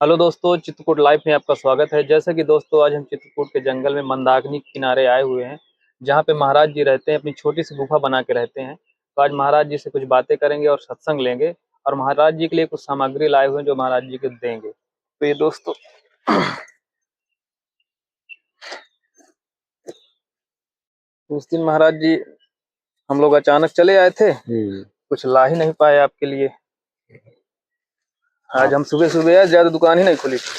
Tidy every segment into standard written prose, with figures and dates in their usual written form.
Hello दोस्तों, Chitrakoot live में आपका स्वागत है। जैसे कि दोस्तों, आज हम चित्रकूट के जंगल में मंदाकिनी के किनारे आए हुए हैं, जहाँ पे महाराज जी रहते हैं। अपनी छोटी सी गुफा बना के रहते हैं। तो आज महाराज जी से कुछ बातें करेंगे और सत्संग लेंगे, और महाराज जी के लिए कुछ सामग्री लाए हुए हैं जो महाराज जी को देंगे। तो ये दोस्तों, उस दिन महाराज जी हम लोग अचानक चले आए थे, कुछ ला ही नहीं पाए आपके लिए। आज हम सुबह सुबह आए, ज्यादा दुकान ही नहीं खुली थी।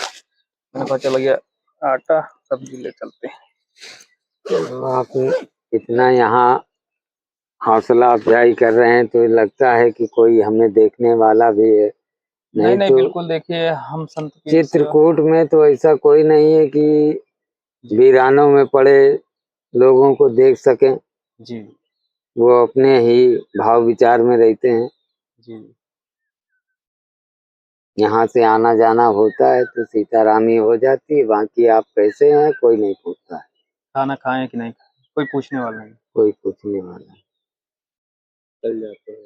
मैंने कहा चला गया आटा सब्जी ले चलते हैं। तो आप इतना यहाँ हौसला अफजाई कर रहे हैं तो लगता है कि कोई हमें देखने वाला भी है। नहीं तो बिल्कुल, देखिए हम संत की चित्रकूट में तो ऐसा कोई नहीं है कि वीरानों में पड़े लोगों को देख सकें। जी वो अपने ही भाव विचार में रहते हैं। जी यहाँ से आना जाना होता है तो सीतारामी हो जाती है, बाकी आप कैसे हैं कोई नहीं पूछता है। खाना खाएं कि नहीं खाएं, कोई पूछने वाला नहीं। कोई पूछने वाला चल जाते हैं।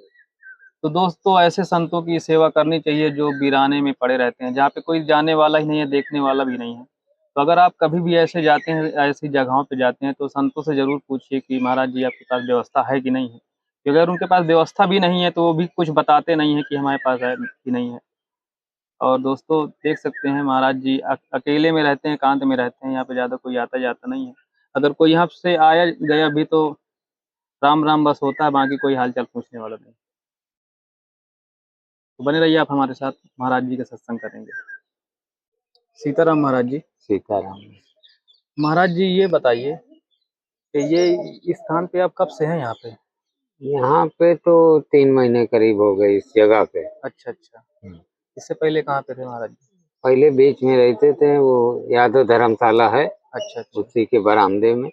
तो दोस्तों, ऐसे संतों की सेवा करनी चाहिए जो वीराने में पड़े रहते हैं, जहाँ पे कोई जाने वाला ही नहीं है, देखने वाला भी नहीं है। तो अगर आप कभी भी ऐसे जाते हैं, ऐसी जगहों पे जाते हैं, तो संतों से जरूर पूछिए कि महाराज जी आपके पास व्यवस्था है कि नहीं है। क्योंकि अगर उनके पास व्यवस्था भी नहीं है तो वो भी कुछ बताते नहीं है कि हमारे पास है कि नहीं है। और दोस्तों, देख सकते हैं महाराज जी अकेले में रहते हैं, एकांत में रहते हैं। यहाँ पे ज़्यादा कोई आता जाता नहीं है। अगर कोई यहाँ से आया गया भी तो राम राम बस होता है, बाकी कोई हाल चाल पूछने वाला नहीं। तो बने रहिए आप हमारे साथ, महाराज जी का सत्संग करेंगे। सीताराम महाराज जी। सीताराम। महाराज जी, ये बताइए कि ये इस स्थान पे आप कब से हैं यहाँ पे? यहाँ पे तो 3 महीने करीब हो गए इस जगह पे। अच्छा अच्छा। इससे पहले कहाँ पे थे महाराज जी? पहले बीच में रहते थे, वो यादव धर्मशाला है, अच्छा अच्छा। उसी के बरामदे में।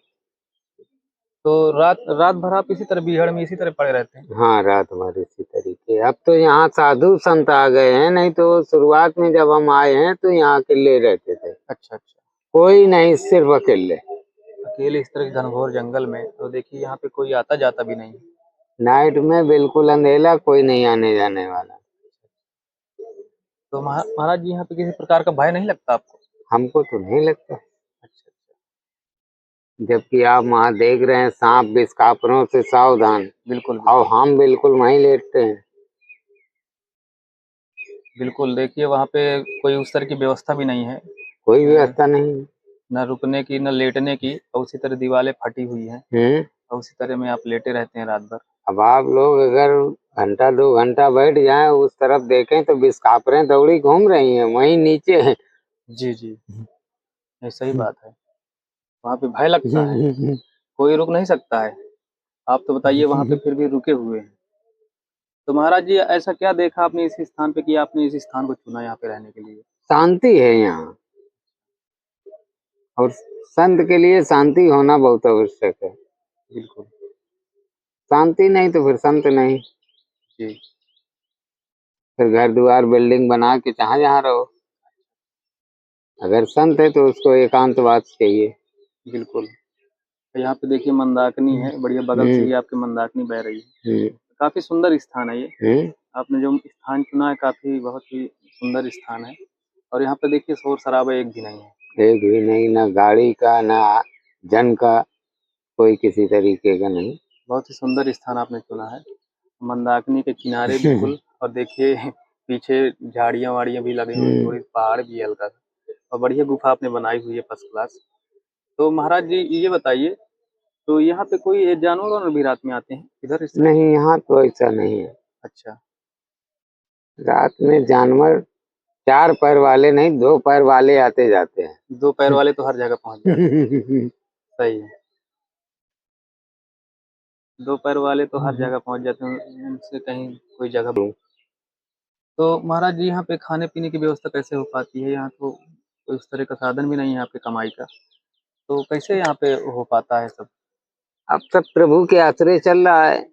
तो रात रात भर आप इसी तरह बीहड़ में इसी तरह पड़े रहते हैं? हाँ, रात भर इसी तरीके। अब तो यहाँ साधु संत आ गए हैं, नहीं तो शुरुआत में जब हम आए हैं तो यहाँ अकेले रहते थे। अच्छा अच्छा। कोई नहीं, सिर्फ अकेले। अकेले इस तरह के घनघोर जंगल में, तो देखिए यहाँ पे कोई आता जाता भी नहीं। नाइट में बिल्कुल अंधेला, कोई नहीं आने जाने वाला। तो महाराज जी, यहाँ पे किसी प्रकार का भय नहीं लगता आपको? हमको तो नहीं लगता, अच्छा अच्छा। जबकि आप वहाँ देख रहे हैं सांप बिस्कापरों से सावधान। बिल्कुल और हम बिल्कुल वहीं लेटते हैं। बिल्कुल। देखिए वहाँ पे कोई उस तरह की व्यवस्था भी नहीं है, कोई व्यवस्था नहीं। न रुकने की न लेटने की, और उसी तरह दीवारें फटी हुई हैं, और उसी तरह में आप लेटे रहते हैं रात भर। अब आप लोग अगर घंटा 2 घंटा बैठ जाएं उस तरफ देखें तो बिस्कापरें दौड़ी घूम रही हैं वहीं नीचे हैं। जी जी, ये सही बात है। वहाँ पे भय लगता है, कोई रुक नहीं सकता है। आप तो बताइए, वहाँ पे फिर भी रुके हुए हैं। तो महाराज जी, ऐसा क्या देखा आपने इस स्थान पे कि आपने इस स्थान को चुना यहाँ पे रहने के लिए? शांति है यहाँ, और संत के लिए शांति होना बहुत आवश्यक है। बिल्कुल। शांति नहीं तो फिर संत नहीं। जी। फिर घर द्वार बिल्डिंग बना के जहाँ जहाँ रहो। अगर संत है तो उसको एकांतवास चाहिए। बिल्कुल। तो यहाँ पे देखिए मंदाकिनी है, बढ़िया, बगल से ही आपके मंदाकिनी बह रही है। काफी सुंदर स्थान है ये। आपने जो स्थान चुना है, काफी बहुत ही सुंदर स्थान है। और यहाँ पे देखिए शोर शराबा एक भी नहीं है। एक भी नहीं, ना गाड़ी का ना जन का, कोई किसी तरीके का नहीं। बहुत ही सुंदर स्थान आपने चुना है, मंदाकिनी के किनारे बिल्कुल। और देखिए पीछे झाड़ियाँ वाड़ियाँ भी लगी हुई, थोड़ी पहाड़ भी है हल्का सा, और बढ़िया गुफा आपने बनाई हुई है, फर्स्ट क्लास। तो महाराज जी, ये बताइए, तो यहाँ पे कोई जानवर वानवर भी रात में आते हैं इधर इस साइड? नहीं, यहाँ तो ऐसा नहीं है। अच्छा। रात में जानवर 4 पैर वाले नहीं, 2 पैर वाले आते जाते हैं। 2 पैर वाले तो हर जगह पहुंच जाते हैं। सही है। 2 पैर वाले तो हर जगह पहुंच जाते हैं, उनसे कहीं कोई जगह। तो महाराज जी, यहाँ पे खाने पीने की व्यवस्था कैसे हो पाती है? यहाँ तो कोई उस तरह का साधन भी नहीं है आपके कमाई का, तो कैसे यहाँ पे हो पाता है सब? अब सब प्रभु के आश्रय चल रहा है,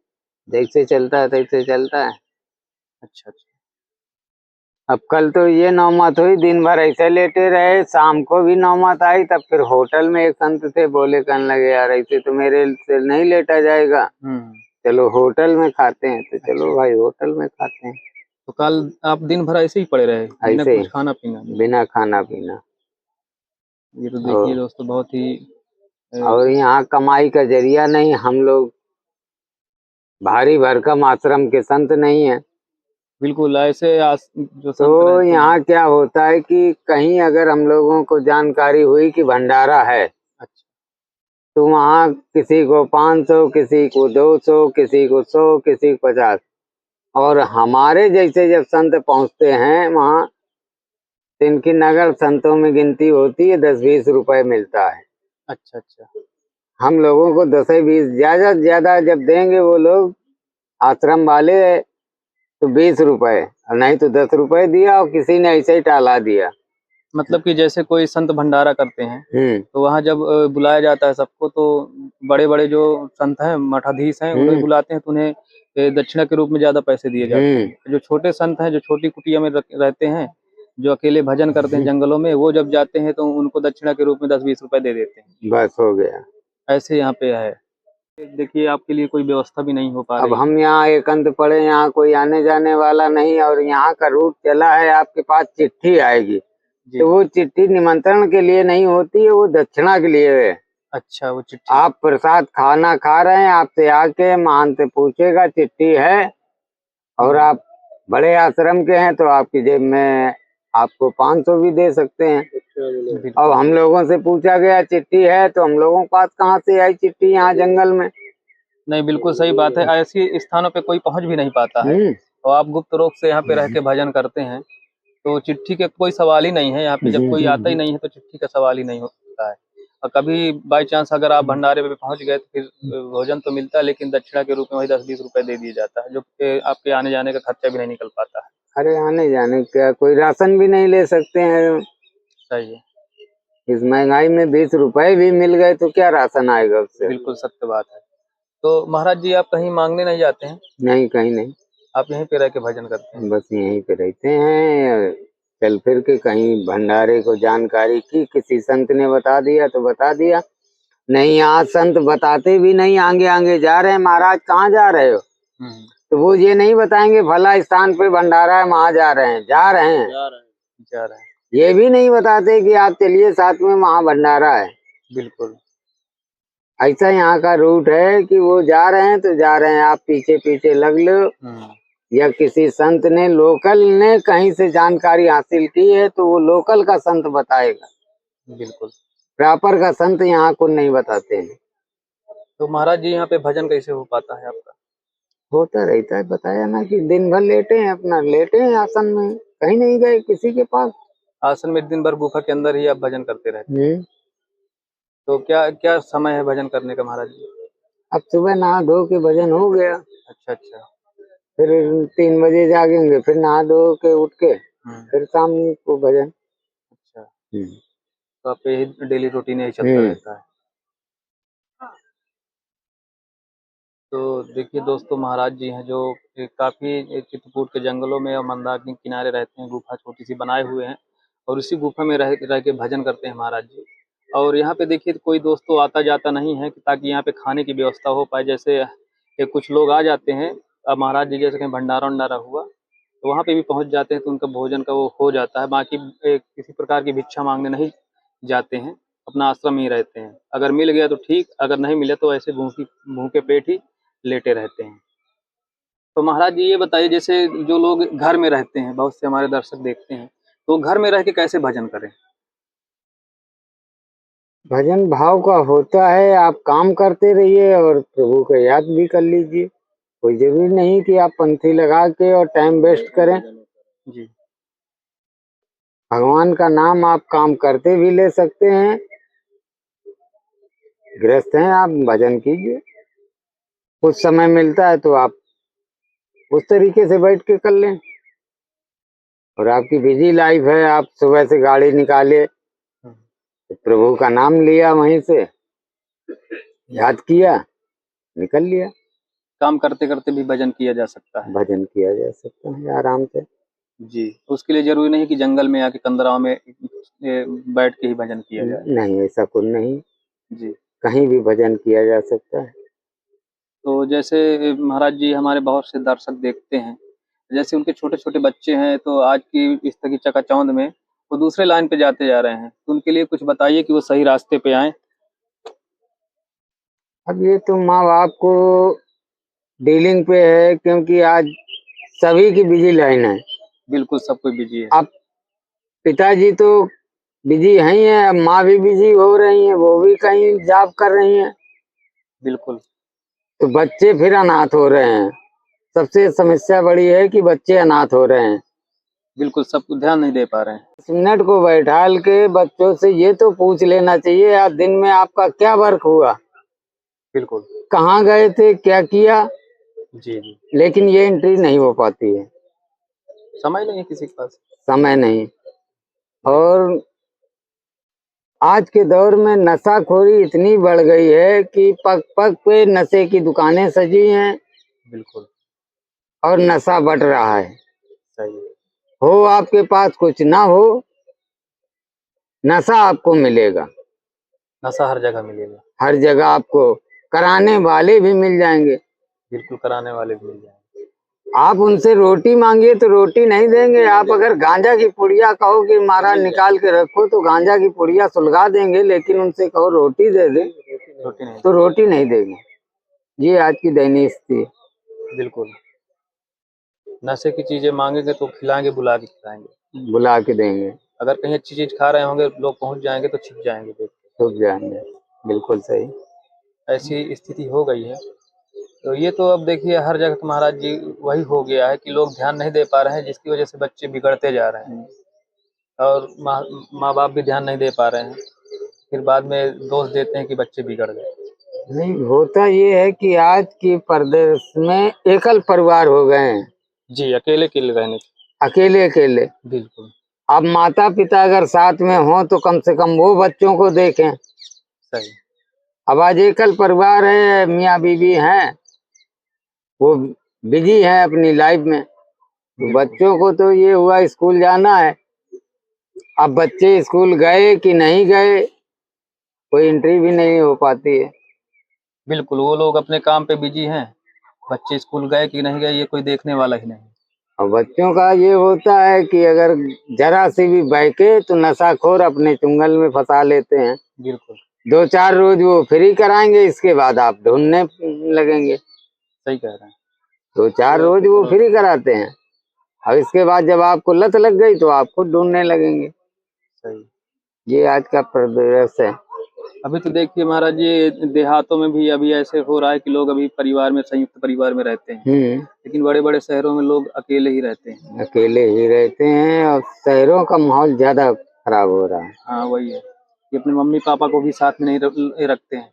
जैसे चलता है तैसे चलता है। अच्छा अच्छा। अब कल तो ये नौमत हुई, दिन भर ऐसे लेटे रहे, शाम को भी नौमत आई, तब फिर होटल में एक संत थे, बोले, कहने लगे यार ऐसे तो मेरे से नहीं लेटा जाएगा, चलो होटल में खाते हैं। तो चलो भाई होटल में खाते हैं। तो कल आप दिन भर ऐसे ही पड़े रहे बिना ऐसे कुछ ही खाना पीना? बिना खाना पीना। ये तो और देखिए दोस्तों बहुत ही और यहाँ कमाई का जरिया नहीं, हम लोग भारी भरकम आश्रम के संत नहीं है। बिल्कुल ऐसे जो संत तो रहते हैं। यहाँ क्या होता है कि कहीं अगर हम लोगों को जानकारी हुई कि भंडारा है, अच्छा। तो वहाँ किसी को 500, किसी को 200, किसी को 100, किसी को 50। और हमारे जैसे जब संत पहुँचते हैं वहाँ, तो इनकी नगर संतों में गिनती होती है, 10-20 रुपए मिलता है। अच्छा अच्छा। हम लोगों को 10-20 ज्यादा से ज्यादा जब देंगे वो लोग आश्रम वाले, तो 20 रुपए, और नहीं तो 10 रुपए दिया, और किसी ने ऐसे ही टाला दिया। मतलब कि जैसे कोई संत भंडारा करते हैं तो वहाँ जब बुलाया जाता है सबको, तो बड़े बड़े जो संत हैं, मठाधीश हैं, उन्हें बुलाते हैं तो उन्हें दक्षिणा के रूप में ज्यादा पैसे दिए जाते हैं। जो छोटे संत हैं, जो छोटी कुटिया में रहते हैं, जो अकेले भजन करते हैं जंगलों में, वो जब जाते हैं तो उनको दक्षिणा के रूप में 10-20 रुपए दे देते हैं। बस हो गया। ऐसे यहाँ पे है। देखिए आपके लिए कोई व्यवस्था भी नहीं हो पा अब रही है। हम यहाँ एकांत पड़े, यहाँ कोई आने जाने वाला नहीं, और यहाँ का रूट चला है आपके पास चिट्ठी आएगी, जी। तो वो चिट्ठी निमंत्रण के लिए नहीं होती है, वो दक्षिणा के लिए है। अच्छा, वो चिट्ठी। आप प्रसाद खाना खा रहे हैं, आपसे आके महान से पूछेगा चिट्ठी है, और आप बड़े आश्रम के हैं तो आपकी जेब में आपको 500 भी दे सकते हैं। अब हम लोगों से पूछा गया चिट्ठी है, तो हम लोगों के पास कहाँ से आई चिट्ठी यहाँ जंगल में? नहीं, बिल्कुल सही बात है। ऐसी स्थानों पे कोई पहुंच भी नहीं पाता है, और आप गुप्त रूप से यहाँ पे रह के भजन करते हैं, तो चिट्ठी के कोई सवाल ही नहीं है। यहाँ पे जब कोई आता ही नहीं है तो चिट्ठी का सवाल ही नहीं होता है। और कभी बाई चांस अगर आप भंडारे पे पहुंच गए तो फिर भोजन तो मिलता है, लेकिन दक्षिणा के रूप में वही 10-20 रुपए दे दिया जाता है, जो कि आपके आने जाने का खर्चा भी नहीं निकल पाता है। अरे आने जाने क्या, कोई राशन भी नहीं ले सकते हैं। सही है। इस महंगाई में 20 रुपए भी मिल गए तो क्या राशन आएगा उससे? बिल्कुल सत्य बात है। तो महाराज जी आप कहीं मांगने नहीं जाते हैं? नहीं, कहीं नहीं, आप यहीं पे रह के भजन करते हैं? बस यहीं पे रहते हैं। चल फिर के कहीं भंडारे को जानकारी की, किसी संत ने बता दिया तो बता दिया, नहीं यहाँ संत बताते भी नहीं, आगे आगे जा रहे हैं, महाराज कहाँ जा रहे हो, तो वो ये नहीं बताएंगे फला स्थान पे भंडारा है वहां जा रहे हैं, जा रहे हैं, जा रहे हैं। ये भी नहीं बताते कि आप चलिए साथ में वहां भंडारा है। बिल्कुल। ऐसा यहाँ का रूट है कि वो जा रहे हैं तो जा रहे हैं, आप पीछे पीछे लग लो, या किसी संत ने लोकल ने कहीं से जानकारी हासिल की है तो वो लोकल का संत बताएगा। बिल्कुल। प्रॉपर का संत यहाँ को नहीं बताते हैं। तो महाराज जी यहाँ पे भजन कैसे हो पाता है आपका? होता रहता है, बताया ना कि दिन भर लेटे हैं, अपना लेटे हैं आसन में, कहीं नहीं गए किसी के पास। आसन में दिन भर गुफा के अंदर ही आप भजन करते रहते हैं। हम्म। तो क्या क्या समय है भजन करने का महाराज जी? अब सुबह नहा धो के भजन हो गया, अच्छा अच्छा। फिर 3 बजे जागेंगे, फिर नहा धो के उठ के फिर शाम को भजन। अच्छा, तो आपका यही डेली रूटीन यही चलता हम्म। रहता है। तो देखिए दोस्तों, महाराज जी हैं जो काफ़ी चित्रकूट के जंगलों में और मंदाकिनी के किनारे रहते हैं, गुफा छोटी सी बनाए हुए हैं, और उसी गुफा में रह के भजन करते हैं महाराज जी। और यहाँ पे देखिए कोई दोस्त तो आता जाता नहीं है ताकि यहाँ पे खाने की व्यवस्था हो पाए। जैसे कुछ लोग आ जाते हैं, अब महाराज जी जैसे कहीं भंडारा वंडारा हुआ तो वहाँ पे भी पहुँच जाते हैं, तो उनका भोजन का वो हो जाता है। बाकी किसी प्रकार की भिक्षा मांगने नहीं जाते हैं, अपना आश्रम में ही रहते हैं। अगर मिल गया तो ठीक, अगर नहीं मिले तो ऐसे भूखे पेट ही लेटे रहते हैं। तो महाराज जी ये बताइए, जैसे जो लोग घर में रहते हैं, बहुत से हमारे दर्शक देखते हैं, तो घर में रह के कैसे भजन करें? भजन भाव का होता है, आप काम करते रहिए और प्रभु को याद भी कर लीजिए। कोई जरूरी नहीं कि आप पंथी लगा के और टाइम वेस्ट करें। जी। भगवान का नाम आप काम करते भी ले सकते हैं। गृहस्थ हैं आप, भजन कीजिए, कुछ समय मिलता है तो आप उस तरीके से बैठ के कर लें। और आपकी बिजी लाइफ है, आप सुबह से गाड़ी निकाले, तो प्रभु का नाम लिया, वहीं से याद किया, निकल लिया। काम करते करते भी भजन किया जा सकता है। भजन किया जा सकता है आराम से। जी, उसके लिए जरूरी नहीं कि जंगल में आके कंदराओं में बैठ के ही भजन किया जाए। नहीं, ऐसा कुछ नहीं, जी। कहीं भी भजन किया जा सकता है। तो जैसे महाराज जी हमारे बहुत से दर्शक देखते हैं, जैसे उनके छोटे-छोटे बच्चे हैं, तो आज की इस तरह की चकाचौंध में वो दूसरे लाइन पे जाते जा रहे हैं। तो उनके लिए कुछ बताइए कि वो सही रास्ते पे आएँ। अब ये तो माँ बाप को डीलिंग पे है, क्योंकि आज सभी की बिजी लाइन है। बिल्कुल, सब कोई बिज़ी है। अब पिताजी तो बिजी हैं ही हैं, अब माँ भी बिजी हो रही हैं, वो भी कहीं जॉब कर रही हैं, बिल्कुल, तो बच्चे फिर अनाथ हो रहे हैं। सबसे समस्या बड़ी है कि बच्चे अनाथ हो रहे हैं। बिल्कुल सब ध्यान नहीं दे पा रहे हैं। 10 मिनट को बैठाल के बच्चों से ये तो पूछ लेना चाहिए, आज दिन में आपका क्या वर्क हुआ, बिल्कुल। कहाँ गए थे, क्या किया, जी, जी। लेकिन ये एंट्री नहीं हो पाती है, समय नहीं है किसी के पास। समय नहीं। और आज के दौर में नशाखोरी इतनी बढ़ गई है कि पग पग पे नशे की दुकानें सजी हैं बिल्कुल, और नशा बढ़ रहा है। सही है। हो आपके पास कुछ ना हो, नशा आपको मिलेगा, नशा हर जगह मिलेगा। हर जगह आपको कराने वाले भी मिल जाएंगे। बिल्कुल कराने वाले भी मिल जाएँगे। आप उनसे रोटी मांगिए तो रोटी नहीं देंगे। आप अगर गांजा की पुड़िया कहो कि महाराज निकाल के रखो, तो गांजा की पुड़िया सुलगा देंगे, लेकिन उनसे कहो रोटी दे दे रोटी नहीं। तो रोटी नहीं देंगे। ये आज की दयनीय स्थिति है। बिल्कुल। नशे की चीज़ें माँगेंगे तो खिलाएँगे, बुला के खिलाएँगे। बुला के देंगे, अगर कहीं अच्छी चीज़ खा रहे होंगे, लोग पहुँच जाएँगे तो छिप जाएँगे देख के। छुप जाएंगे। बिल्कुल सही। ऐसी स्थिति हो गई है। तो ये तो अब देखिए हर जगह तो महाराज जी वही हो गया है कि लोग ध्यान नहीं दे पा रहे हैं, जिसकी वज़ह से बच्चे बिगड़ते जा रहे हैं और माँ-बाप भी ध्यान नहीं दे पा रहे हैं। फिर बाद में दोष देते हैं कि बच्चे बिगड़ गए। नहीं, होता ये है कि आज की प्रदेश में एकल परिवार हो गए हैं, जी, अकेले-अकेले रहने से। अकेले अकेले। बिल्कुल, अब माता पिता अगर साथ में हों तो कम से कम वो बच्चों को देखें। सही। अब आज एकल परिवार है, मियाँ बीवी हैं, वो बिजी है अपनी लाइफ में, तो बिल्कुल, बच्चों को तो ये हुआ स्कूल जाना है। अब बच्चे स्कूल गए कि नहीं गए, कोई एंट्री भी नहीं हो पाती है। बिल्कुल, वो लोग अपने काम पे बिज़ी हैं, बच्चे स्कूल गए कि नहीं गए ये कोई देखने वाला ही नहीं। और बच्चों का ये होता है कि अगर जरा सी भी बहके तो नशाखोर अपने चुंगल में फंसा लेते हैं। बिल्कुल, 2-4 रोज वो फ्री कराएंगे, इसके बाद आप ढूंढने लगेंगे। सही कह रहे हैं। 2-4 रोज वो फ्री कराते हैं, अब इसके बाद जब आपको लत लग गई तो आप खुद ढूंढने लगेंगे। सही। ये आज का परिदृश्य है। अभी तो देखिए महाराज जी देहातों में भी अभी ऐसे हो रहा है कि लोग अभी परिवार में संयुक्त परिवार में रहते हैं, लेकिन बड़े-बड़े शहरों में लोग अकेले ही रहते हैं। अकेले ही रहते हैं और शहरों का माहौल ज्यादा खराब हो रहा है। हाँ, वही है कि अपने मम्मी-पापा को भी साथ में नहीं रखते हैं।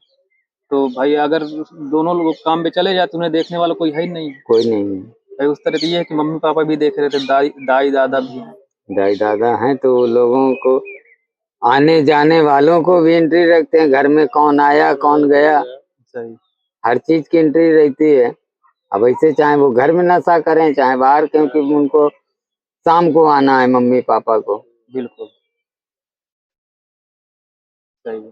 तो भाई अगर दोनों लोग काम पे चले जाए तो उन्हें देखने वाला कोई है ही नहीं। कोई नहीं है। भाई उस तरह तो ये है कि मम्मी-पापा भी देख रहे थे, दाई-दादा भी हैं। दाई दादा हैं तो वो लोगों को, आने जाने वालों को भी एंट्री रखते हैं, घर में कौन आया कौन गया, सही, हर चीज की एंट्री रहती है। अब ऐसे चाहे वो घर में नशा करें चाहे बाहर, क्योंकि उनको शाम को आना है मम्मी पापा को। बिल्कुल, सही है।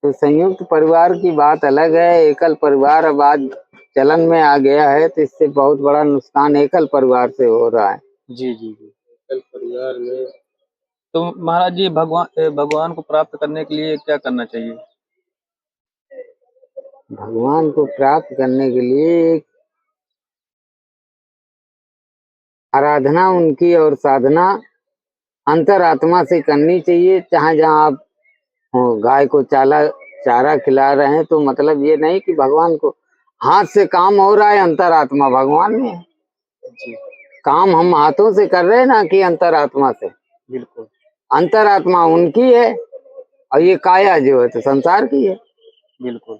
तो संयुक्त परिवार की बात अलग है, एकल परिवार अब आज चलन में आ गया है, तो इससे बहुत बड़ा नुकसान एकल परिवार से हो रहा है। जी, जी, जी। एकल परिवार में तो महाराज जी भगवान को प्राप्त करने के लिए क्या करना चाहिए? भगवान को प्राप्त करने के लिए आराधना उनकी और साधना अंतरात्मा से करनी चाहिए। चाहे जहाँ आप गाय को चारा खिला रहे हैं, तो मतलब ये नहीं कि भगवान को हाथ से काम हो रहा है, अंतरात्मा भगवान में है। जी, काम हम हाथों से कर रहे हैं ना कि अंतरात्मा से। बिल्कुल, अंतरात्मा उनकी है और ये काया जो है तो संसार की है। बिल्कुल।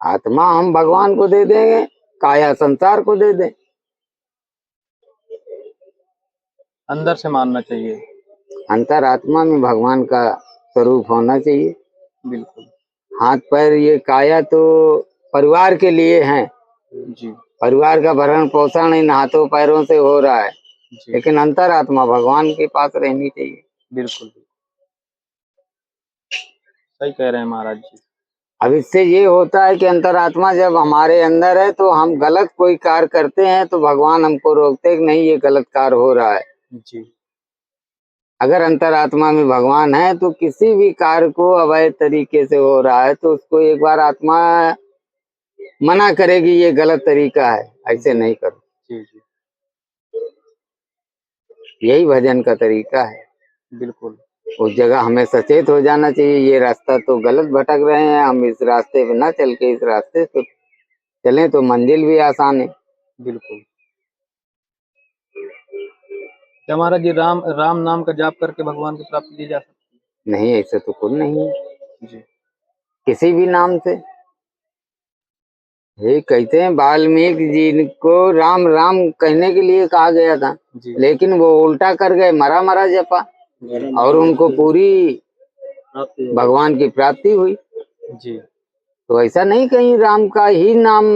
आत्मा हम भगवान को दे देंगे, काया संसार को दे दें। अंदर से मानना चाहिए। अंतरात्मा में भगवान का स्वरूप होना चाहिए। बिल्कुल, हाथ पैर ये काया तो परिवार के लिए है, जी, परिवार का भरण पोषण इन हाथों पैरों से हो रहा है, जी, लेकिन अंतरात्मा भगवान के पास रहनी चाहिए। बिल्कुल, सही कह रहे हैं महाराज जी। अब इससे ये होता है कि अंतरात्मा जब हमारे अंदर है तो हम गलत कोई कार्य करते हैं तो भगवान हमको रोकते हैं कि नहीं, ये गलत कार्य हो रहा है। जी अगर अंतरात्मा में भगवान है तो किसी भी कार्य को अवैध तरीके से हो रहा है तो उसको एक बार आत्मा मना करेगी, ये गलत तरीका है, ऐसे नहीं करो। जी जी यही भजन का तरीका है। बिल्कुल। उस जगह हमें सचेत हो जाना चाहिए, ये रास्ता तो गलत भटक रहे हैं, हम इस रास्ते पे ना चल के इस रास्ते पे चलें तो मंजिल भी आसान है। बिल्कुल। क्या महाराज जी राम राम नाम का जाप करके भगवान की प्राप्ति ली जा सकती नहीं, ऐसे तो कुछ नहीं है। है? जी किसी भी नाम से, ये कहते हैं वाल्मीकि जी को राम राम कहने के लिए कहा गया था, जी लेकिन वो उल्टा कर गए, मरा मरा जपा और उनको पूरी भगवान की प्राप्ति हुई। जी तो ऐसा नहीं कहीं राम का ही नाम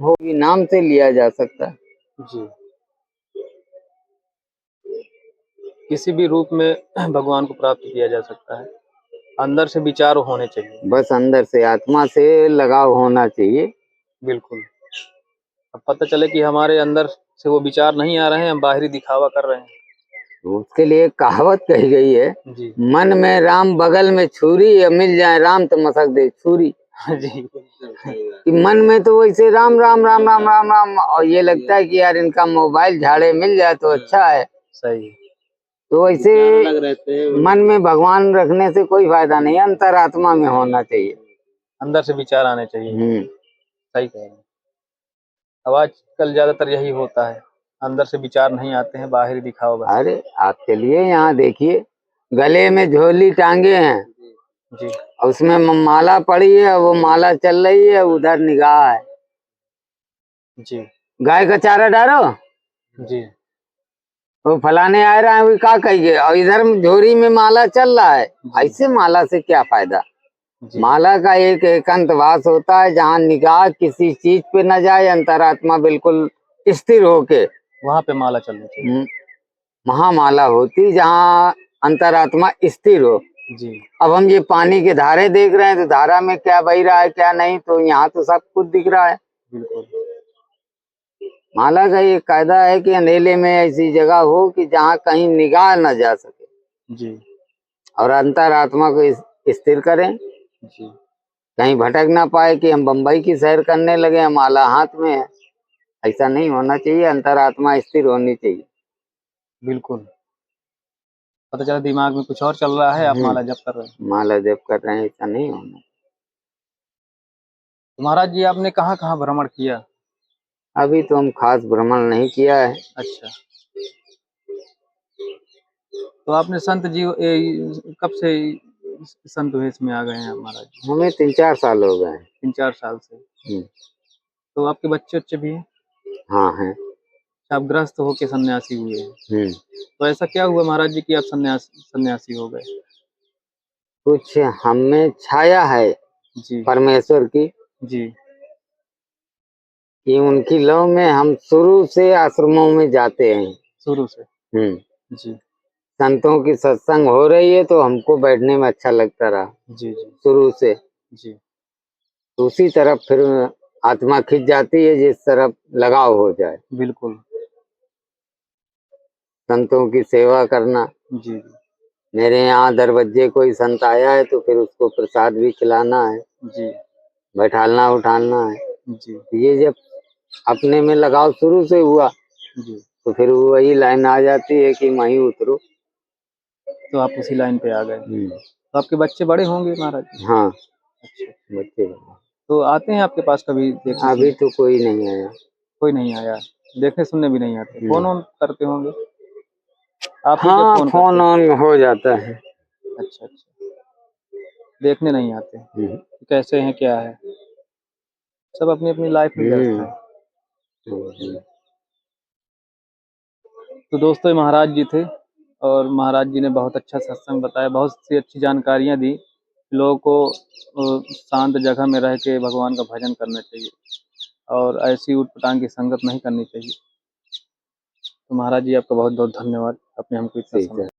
हो, नाम से लिया जा सकता है। जी किसी भी रूप में भगवान को प्राप्त किया जा सकता है, अंदर से विचार होने चाहिए। बस अंदर से आत्मा से लगाव होना चाहिए। बिल्कुल। अब पता चले कि हमारे अंदर से वो विचार नहीं आ रहे हैं, हम बाहरी दिखावा कर रहे हैं। तो उसके लिए एक कहावत कही गई है, जी मन में राम बगल में छुरी, या मिल जाए राम तो मसक दे छुरी। जी कि मन में तो वैसे राम राम राम राम राम राम, और ये लगता है कि यार इनका मोबाइल झाड़े मिल जाए तो अच्छा है। सही। तो वैसे मन में भगवान रखने से कोई फायदा नहीं, अंतरात्मा में होना चाहिए। अंदर से विचार आने चाहिए। सही कह रहे हैं। अब आजकल ज्यादातर यही होता है, अंदर से विचार नहीं आते हैं, बाहरी दिखावा बस। अरे आप चलिए यहाँ देखिए, गले में झोली टांगे हैं, जी उसमें माला पड़ी है, वो माला चल रही है, उधर निगाह है, जी गाय का चारा डालो, जी वो फलाने आ रहा है, वो क्या कहिए, और इधर झोरी में माला चल रहा है। ऐसे माला से क्या फायदा। जी माला का एक एकांतवास होता है जहाँ निगाह किसी चीज पे न जाए, अंतरात्मा बिल्कुल स्थिर होके, वहां पे माला चलनी चाहिए। महामाला होती जहाँ अंतरात्मा स्थिर हो। जी अब हम ये पानी के धारे देख रहे हैं तो धारा में क्या बह रहा है क्या नहीं, तो यहाँ तो सब कुछ दिख रहा है। बिल्कुल। माला का ये कायदा है कि अंधेले में ऐसी जगह हो कि जहाँ कहीं निगाह न जा सके, जी और अंतरात्मा को स्थिर करें, जी कहीं भटक ना पाए कि हम बम्बई की सैर करने लगे, माला हाथ में है। ऐसा नहीं होना चाहिए, अंतरात्मा स्थिर होनी चाहिए। बिल्कुल। पता चला दिमाग में कुछ और चल रहा है, आप माला जप कर रहे हैं। माला जप कर रहे हैं, ऐसा नहीं होना। तो महाराज जी आपने कहाँ कहाँ भ्रमण किया? अभी तो हम खास भ्रमण नहीं किया है। अच्छा, तो आपने संत जी कब से संत वेश में आ गए हैं महाराज जी? हमें 3-4 साल हो गए हैं। 3-4 साल से। तो आपके बच्चे उच्चे भी हैं? हाँ है। आप गृहस्थ होके सन्यासी हुए हैं। तो ऐसा क्या हुआ महाराज जी कि आप सन्यासी हो गए? कुछ हमें छाया है जी परमेश्वर की, जी कि उनकी लौ में हम शुरू से आश्रमों में जाते हैं। शुरू से। जी संतों की सत्संग हो रही है तो हमको बैठने में अच्छा लगता रहा जी जी शुरू से। जी तो उसी तरफ फिर आत्मा खिंच जाती है जिस तरफ लगाव हो जाए। बिल्कुल। संतों की सेवा करना, जी जी मेरे यहाँ दरवाजे कोई संत आया है तो फिर उसको प्रसाद भी खिलाना है, जी बैठालना उठालना है। जी ये जब अपने में लगाव शुरू से हुआ जी तो फिर वही लाइन आ जाती है कि वहीं उतरो। तो आप उसी लाइन पे आ गए। तो आपके बच्चे बड़े होंगे महाराज जी? हाँ, अच्छा, बच्चे तो आते हैं आपके पास कभी देखने अभी सुनने? तो कोई नहीं आया। कोई नहीं आया, देखने सुनने भी नहीं आते। फोन ऑन करते होंगे आप ही जब हाँ, फोन फोन करते ऑन हो जाता है। हैं? अच्छा अच्छा, देखने नहीं आते। कैसे हैं क्या है, सब अपनी अपनी लाइफ में व्यस्त हैं। तो दोस्तों ये महाराज जी थे, और महाराज जी ने बहुत अच्छा सत्संग बताया, बहुत सी अच्छी जानकारियाँ दी। लोगों को शांत जगह में रह के भगवान का भजन करना चाहिए, और ऐसी ऊट-पटांग की संगत नहीं करनी चाहिए। तो महाराज जी आपका बहुत बहुत धन्यवाद, आपने हमको इतना ठीक है। समय